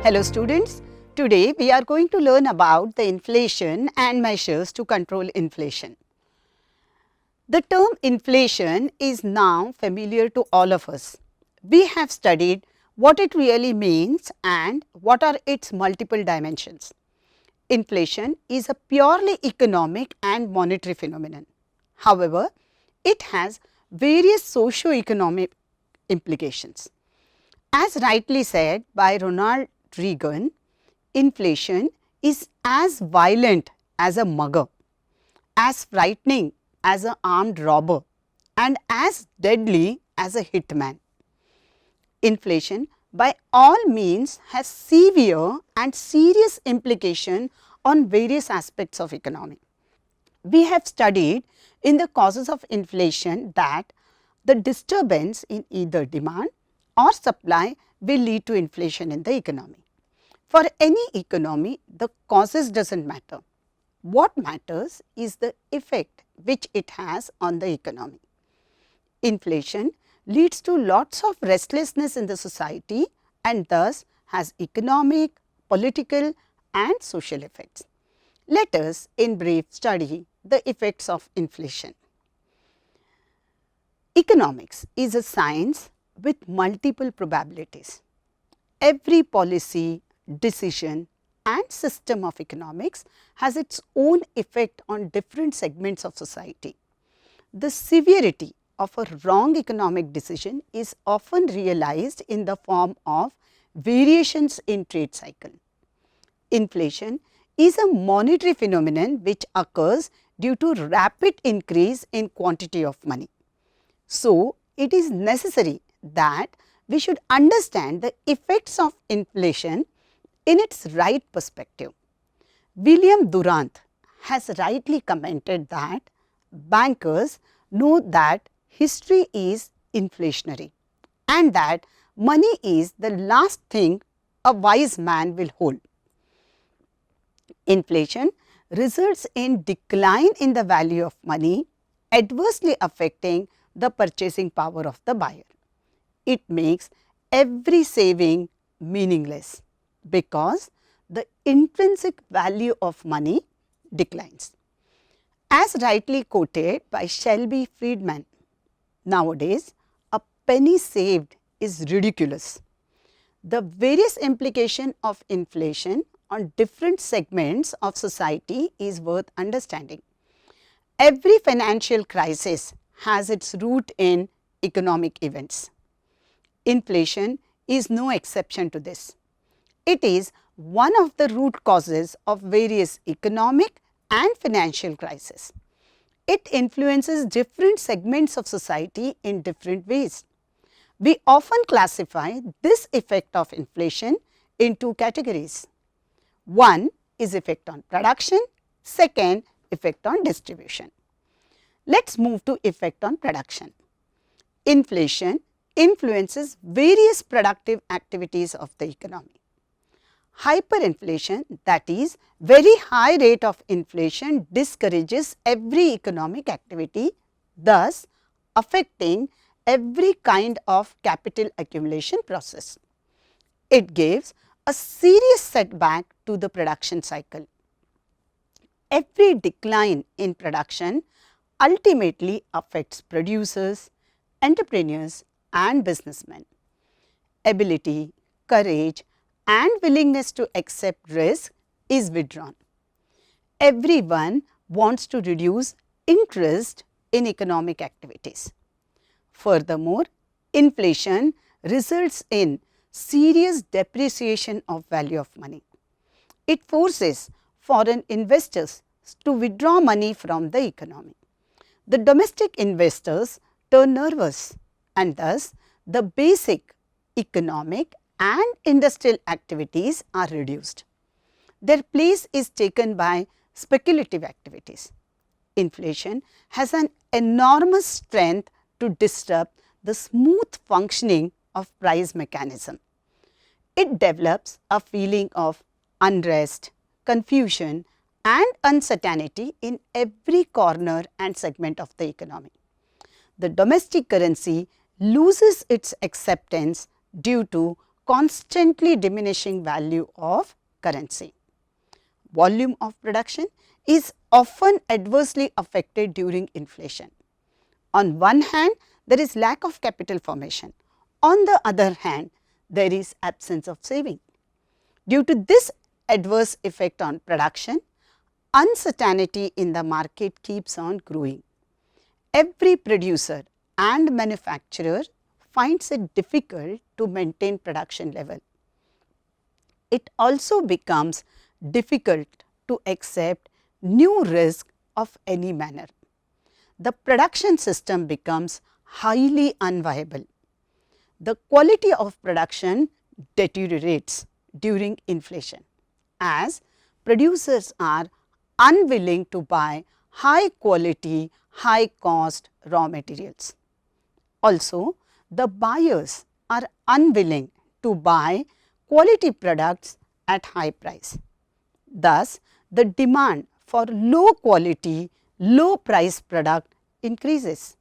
Hello students, today we are going to learn about the inflation and measures to control inflation. The term inflation is now familiar to all of us. We have studied what it really means and what are its multiple dimensions. Inflation is a purely economic and monetary phenomenon. However, it has various socio-economic implications. As rightly said by Ronald Reagan, inflation is as violent as a mugger, as frightening as an armed robber, and as deadly as a hitman. Inflation by all means has severe and serious implication on various aspects of economy. We have studied in the causes of inflation that the disturbance in either demand or supply will lead to inflation in the economy. For any economy, the causes doesn't matter. What matters is the effect which it has on the economy. Inflation leads to lots of restlessness in the society and thus has economic, political and social effects. Let us in brief study the effects of inflation. Economics is a science with multiple probabilities. Every policy, decision and system of economics has its own effect on different segments of society. The severity of a wrong economic decision is often realized in the form of variations in trade cycle. Inflation is a monetary phenomenon which occurs due to rapid increase in quantity of money. So, it is necessary that we should understand the effects of inflation in its right perspective. William Durant has rightly commented that bankers know that history is inflationary and that money is the last thing a wise man will hold. Inflation results in decline in the value of money, adversely affecting the purchasing power of the buyer. It makes every saving meaningless because the intrinsic value of money declines. As rightly quoted by Shelby Friedman, nowadays a penny saved is ridiculous. The various implications of inflation on different segments of society is worth understanding. Every financial crisis has its root in economic events. Inflation is no exception to this. It is one of the root causes of various economic and financial crises. It influences different segments of society in different ways. We often classify this effect of inflation in two categories. One is effect on production, second effect on distribution. Let us move to effect on production. Inflation influences various productive activities of the economy. Hyperinflation, that is very high rate of inflation, discourages every economic activity, thus affecting every kind of capital accumulation process. It gives a serious setback to the production cycle. Every decline in production ultimately affects producers, entrepreneurs and businessmen. Ability, courage and willingness to accept risk is withdrawn. Everyone wants to reduce interest in economic activities. Furthermore, inflation results in serious depreciation of value of money. It forces foreign investors to withdraw money from the economy. The domestic investors turn nervous and thus the basic economic and industrial activities are reduced. Their place is taken by speculative activities. Inflation has an enormous strength to disrupt the smooth functioning of price mechanism. It develops a feeling of unrest, confusion and uncertainty in every corner and segment of the economy. The domestic currency loses its acceptance due to constantly diminishing value of currency. Volume of production is often adversely affected during inflation. On one hand, there is lack of capital formation. On the other hand, there is absence of saving. Due to this adverse effect on production, uncertainty in the market keeps on growing. Every producer and manufacturer finds it difficult to maintain production level. It also becomes difficult to accept new risk of any manner. The production system becomes highly unviable. The quality of production deteriorates during inflation as producers are unwilling to buy high quality, high cost raw materials. Also, the buyers are unwilling to buy quality products at high price. Thus, the demand for low quality, low price product increases.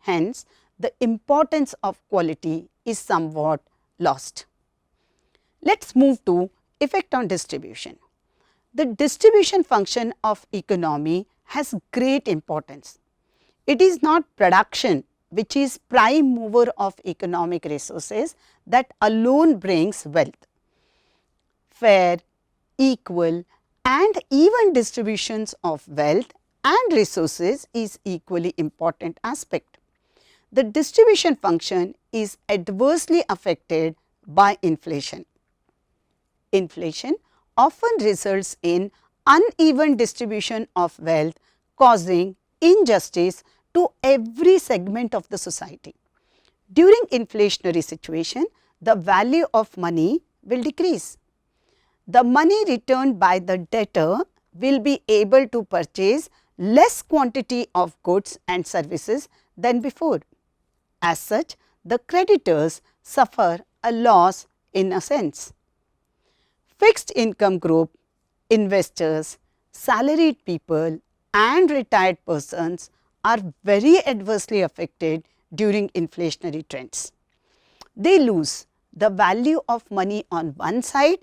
Hence, the importance of quality is somewhat lost. Let us move to effect on distribution. The distribution function of economy has great importance. It is not production which is prime mover of economic resources that alone brings wealth. Fair, equal and even distributions of wealth and resources is equally important aspect. The distribution function is adversely affected by inflation. Inflation often results in uneven distribution of wealth, causing injustice to every segment of the society. During inflationary situation, the value of money will decrease. The money returned by the debtor will be able to purchase less quantity of goods and services than before. As such, the creditors suffer a loss in a sense. Fixed income group, investors, salaried people and retired persons are very adversely affected during inflationary trends. They lose the value of money on one side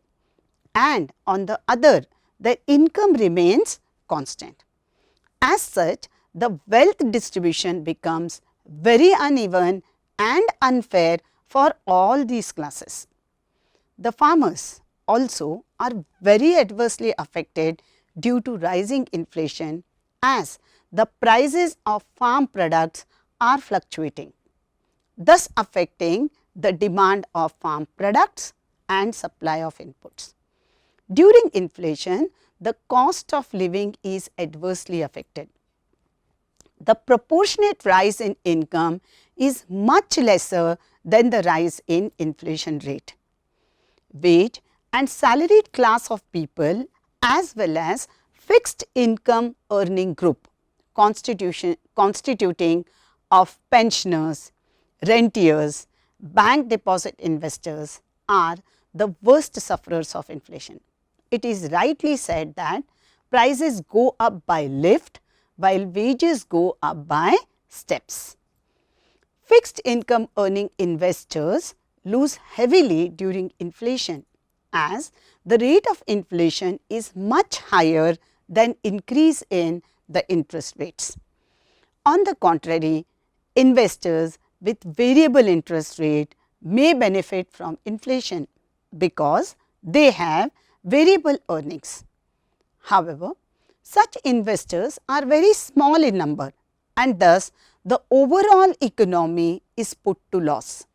and on the other their income remains constant. As such, the wealth distribution becomes very uneven and unfair for all these classes. The farmers also are very adversely affected due to rising inflation as the prices of farm products are fluctuating, thus affecting the demand of farm products and supply of inputs. During inflation, the cost of living is adversely affected. The proportionate rise in income is much lesser than the rise in inflation rate. Wage and salaried class of people as well as fixed income earning group constituting of pensioners, rentiers, bank deposit investors are the worst sufferers of inflation. It is rightly said that prices go up by lift while wages go up by steps. Fixed income earning investors lose heavily during inflation as the rate of inflation is much higher than increase in the interest rates. On the contrary, investors with variable interest rate may benefit from inflation because they have variable earnings. However, such investors are very small in number and thus the overall economy is put to loss.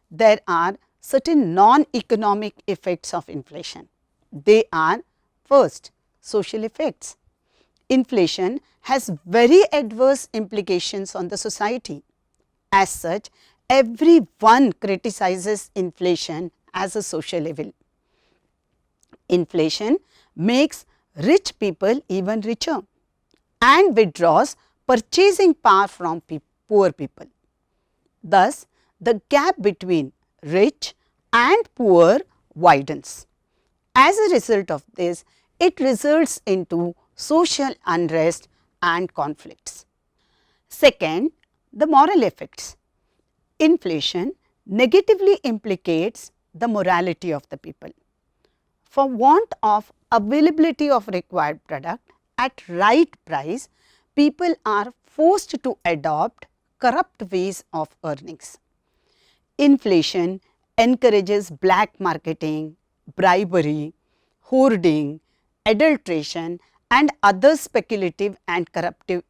There are certain non-economic effects of inflation. They are first, social effects. Inflation has very adverse implications on the society. As such, everyone criticizes inflation as a social evil. Inflation makes rich people even richer and withdraws purchasing power from poor people. Thus, the gap between rich and poor widens. As a result of this, it results into social unrest and conflicts. Second, the moral effects. Inflation negatively implicates the morality of the people. For want of availability of required product at right price, people are forced to adopt corrupt ways of earnings. Inflation encourages black marketing, bribery, hoarding, adulteration and other speculative and corruptive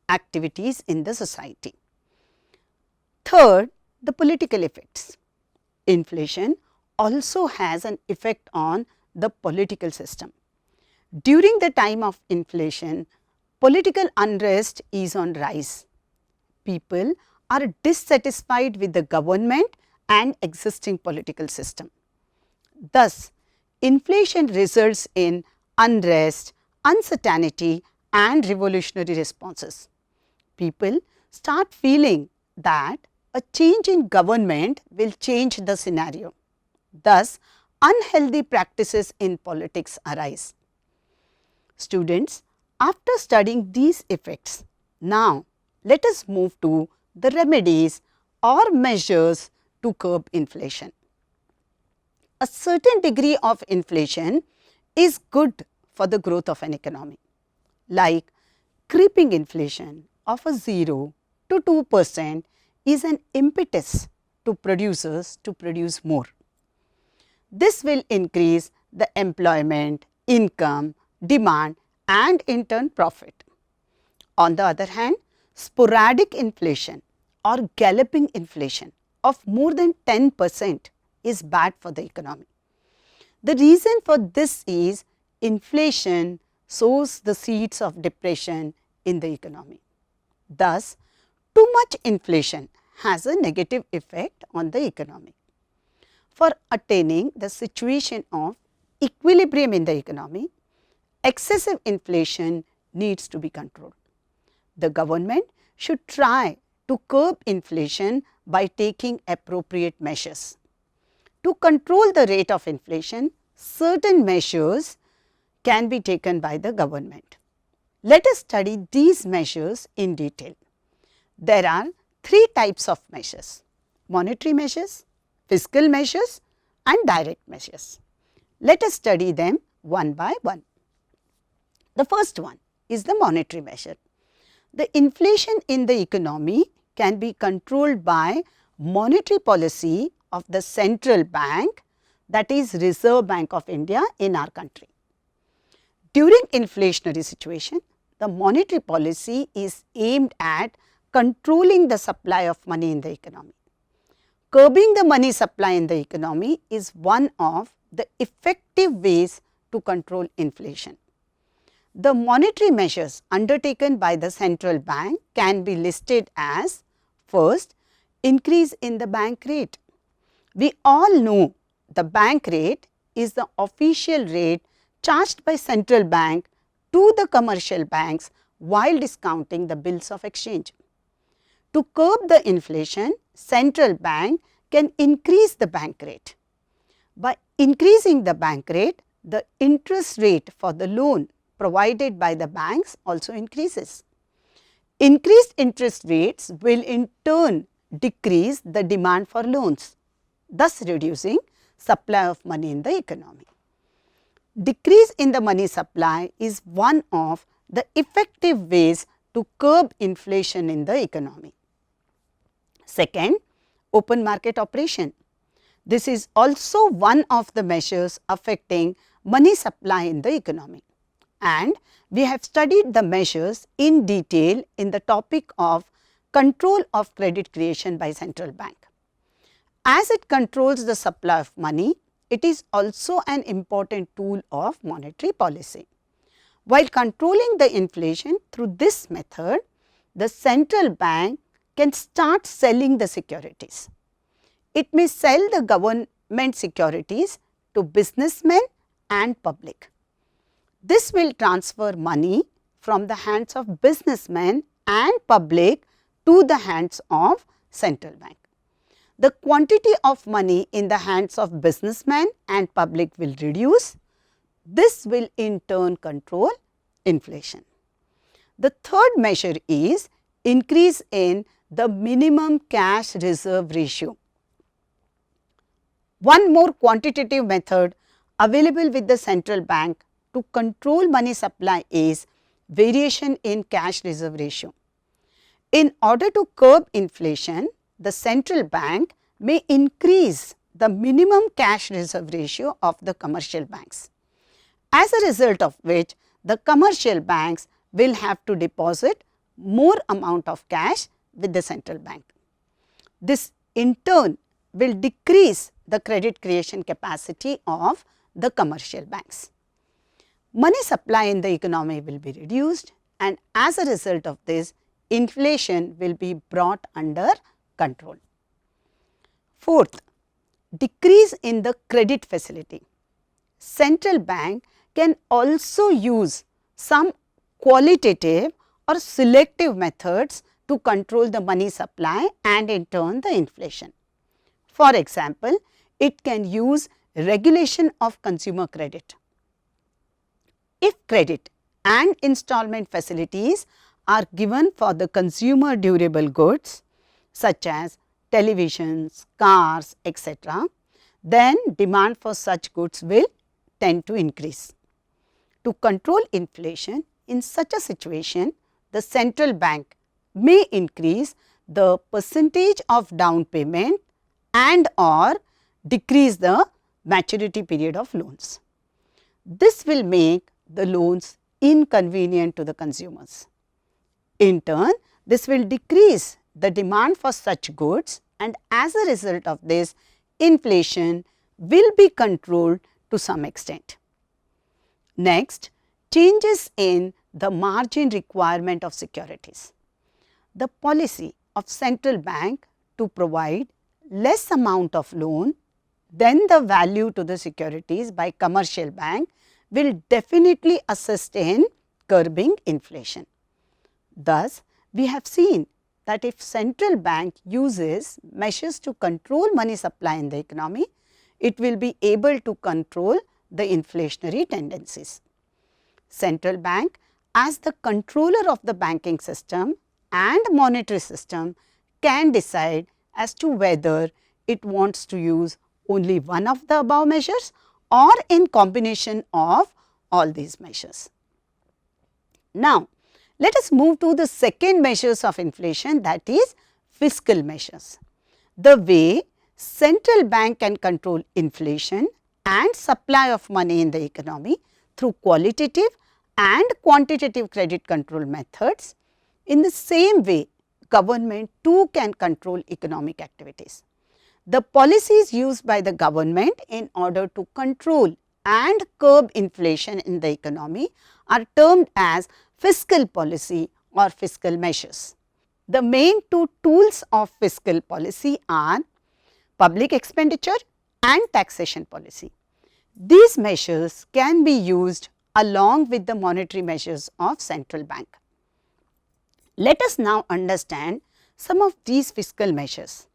activities in the society. Third, the political effects. Inflation also has an effect on the political system. During the time of inflation, political unrest is on rise. People are dissatisfied with the government and existing political system. Thus, inflation results in unrest, uncertainty and revolutionary responses. People start feeling that a change in government will change the scenario. Thus, unhealthy practices in politics arise. Students, after studying these effects, now let us move to the remedies or measures to curb inflation. A certain degree of inflation is good for the growth of an economy, like creeping inflation of a 0 to 2% is an impetus to producers to produce more. This will increase the employment, income, demand and in turn profit. On the other hand, sporadic inflation or galloping inflation of more than 10% is bad for the economy. The reason for this is inflation sows the seeds of depression in the economy. Thus, too much inflation has a negative effect on the economy. For attaining the situation of equilibrium in the economy, excessive inflation needs to be controlled. The government should try to curb inflation by taking appropriate measures. To control the rate of inflation, certain measures can be taken by the government. Let us study these measures in detail. There are three types of measures: monetary measures, fiscal measures and direct measures. Let us study them one by one. The first one is the monetary measure. The inflation in the economy can be controlled by monetary policy of the central bank, that is Reserve Bank of India in our country. During inflationary situation, the monetary policy is aimed at controlling the supply of money in the economy. Curbing the money supply in the economy is one of the effective ways to control inflation. The monetary measures undertaken by the central bank can be listed as: first, increase in the bank rate. We all know the bank rate is the official rate charged by central bank to the commercial banks while discounting the bills of exchange. To curb the inflation, central bank can increase the bank rate. By increasing the bank rate, the interest rate for the loan provided by the banks also increases. Increased interest rates will in turn decrease the demand for loans, thus reducing supply of money in the economy. Decrease in the money supply is one of the effective ways to curb inflation in the economy. Second, open market operation. This is also one of the measures affecting money supply in the economy, and we have studied the measures in detail in the topic of control of credit creation by central bank. As it controls the supply of money, it is also an important tool of monetary policy. While controlling the inflation through this method, the central bank can start selling the securities. It may sell the government securities to businessmen and public. This will transfer money from the hands of businessmen and public to the hands of central bank. The quantity of money in the hands of businessmen and public will reduce. This will in turn control inflation. The third measure is increase in the minimum cash reserve ratio. One more quantitative method available with the central bank to control money supply is variation in cash reserve ratio. In order to curb inflation, the central bank may increase the minimum cash reserve ratio of the commercial banks, as a result of which the commercial banks will have to deposit more amount of cash with the central bank. This in turn will decrease the credit creation capacity of the commercial banks. Money supply in the economy will be reduced, and as a result of this, inflation will be brought under control. Fourth, decrease in the credit facility. Central bank can also use some qualitative or selective methods to control the money supply and in turn the inflation. For example, it can use regulation of consumer credit. If credit and installment facilities are given for the consumer durable goods such as televisions, cars, etc., then demand for such goods will tend to increase. To control inflation in such a situation, the central bank may increase the percentage of down payment and or decrease the maturity period of loans. This will make the loans inconvenient to the consumers. In turn, this will decrease the demand for such goods, and as a result of this, inflation will be controlled to some extent. Next, changes in the margin requirement of securities. The policy of central bank to provide less amount of loan than the value to the securities by commercial bank will definitely assist in curbing inflation. Thus, we have seen that if central bank uses measures to control money supply in the economy, it will be able to control the inflationary tendencies. Central bank, as the controller of the banking system and monetary system, can decide as to whether it wants to use only one of the above measures or in combination of all these measures. Now, let us move to the second measures of inflation, that is fiscal measures. The way central bank can control inflation and supply of money in the economy through qualitative and quantitative credit control methods. In the same way, government too can control economic activities. The policies used by the government in order to control and curb inflation in the economy are termed as fiscal policy or fiscal measures. The main two tools of fiscal policy are public expenditure and taxation policy. These measures can be used along with the monetary measures of central bank. Let us now understand some of these fiscal measures.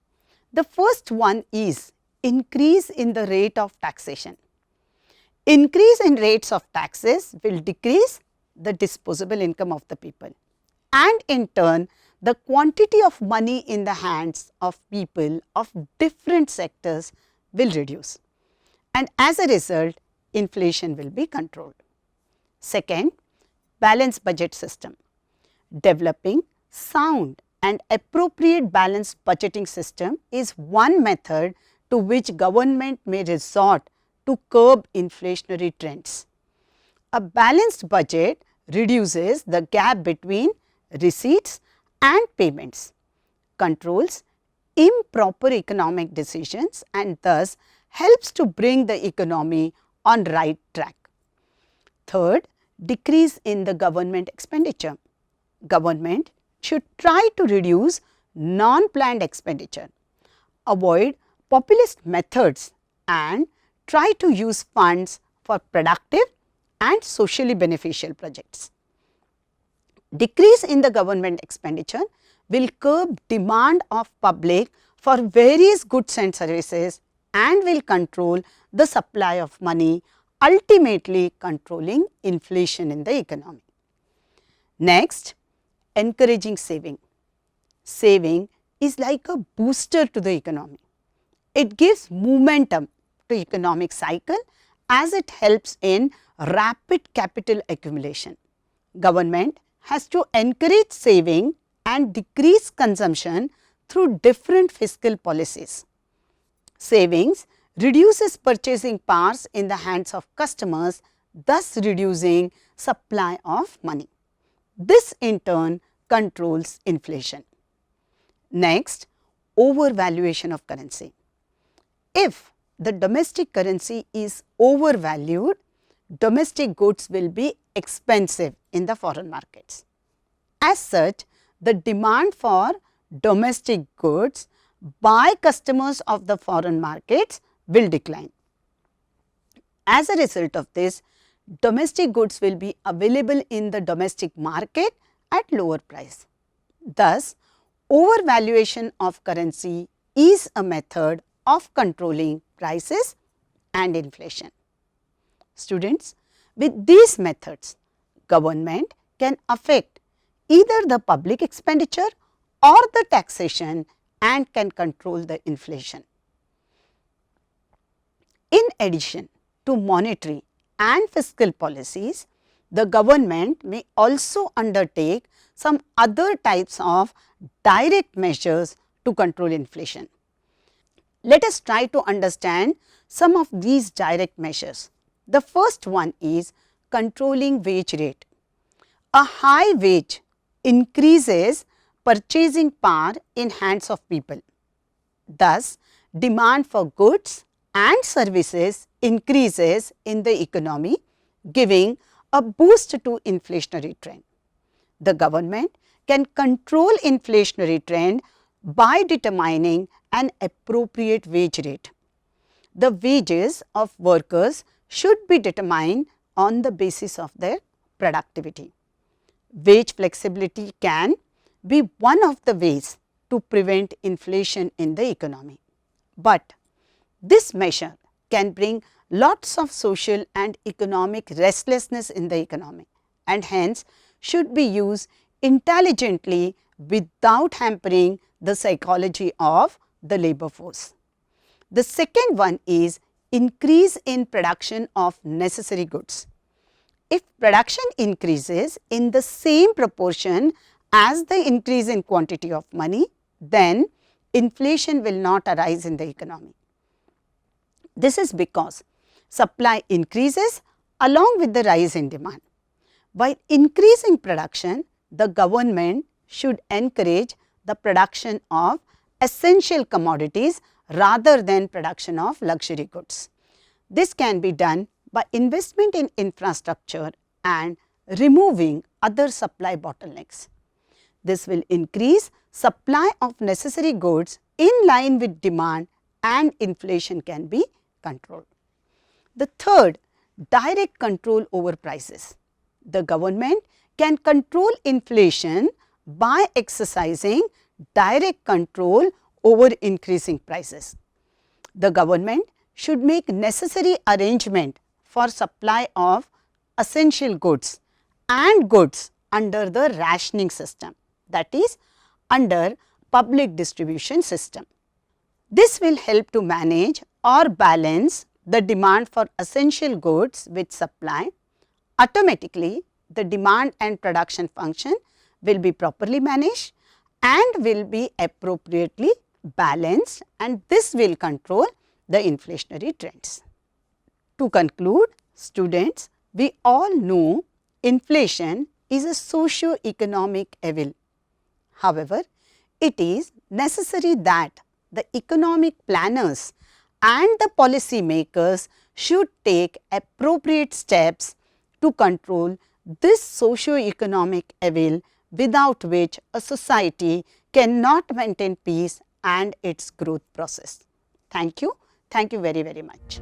The first one is increase in the rate of taxation. Increase in rates of taxes will decrease the disposable income of the people, and in turn the quantity of money in the hands of people of different sectors will reduce, and as a result inflation will be controlled. Second, balanced budget system. Developing sound and appropriate balanced budgeting system is one method to which government may resort to curb inflationary trends. A balanced budget reduces the gap between receipts and payments, controls improper economic decisions, and thus helps to bring the economy on right track. Third, decrease in the government expenditure. Government should try to reduce non-planned expenditure, avoid populist methods, and try to use funds for productive and socially beneficial projects. Decrease in the government expenditure will curb demand of public for various goods and services and will control the supply of money, ultimately controlling inflation in the economy. Next, encouraging saving. Saving is like a booster to the economy. It gives momentum to economic cycle as it helps in rapid capital accumulation. Government has to encourage saving and decrease consumption through different fiscal policies. Savings reduces purchasing powers in the hands of customers, thus reducing supply of money. This in turn controls inflation. Next, overvaluation of currency. If the domestic currency is overvalued, domestic goods will be expensive in the foreign markets. As such, the demand for domestic goods by customers of the foreign markets will decline. As a result of this, domestic goods will be available in the domestic market at lower price. Thus, overvaluation of currency is a method of controlling prices and inflation. Students, with these methods, government can affect either the public expenditure or the taxation and can control the inflation. In addition to monetary and fiscal policies, the government may also undertake some other types of direct measures to control inflation. Let us try to understand some of these direct measures. The first one is controlling wage rate. A high wage increases purchasing power in hands of people. Thus, demand for goods and services increases in the economy, giving a boost to inflationary trend. The government can control inflationary trend by determining an appropriate wage rate. The wages of workers should be determined on the basis of their productivity. Wage flexibility can be one of the ways to prevent inflation in the economy. But this measure can bring lots of social and economic restlessness in the economy and hence should be used intelligently without hampering the psychology of the labor force. The second one is increase in production of necessary goods. If production increases in the same proportion as the increase in quantity of money, then inflation will not arise in the economy. This is because supply increases along with the rise in demand. By increasing production, the government should encourage the production of essential commodities rather than production of luxury goods. This can be done by investment in infrastructure and removing other supply bottlenecks. This will increase supply of necessary goods in line with demand and inflation can be controlled. The third, direct control over prices. The government can control inflation by exercising direct control over increasing prices. The government should make necessary arrangement for supply of essential goods and goods under the rationing system, that is under public distribution system. This will help to manage or balance the demand for essential goods with supply. Automatically, the demand and production function will be properly managed and will be appropriately balanced, and this will control the inflationary trends. To conclude, students, we all know inflation is a socio-economic evil. However, it is necessary that the economic planners and the policy makers should take appropriate steps to control this socio-economic evil, without which a society cannot maintain peace and its growth process. Thank you very, very much.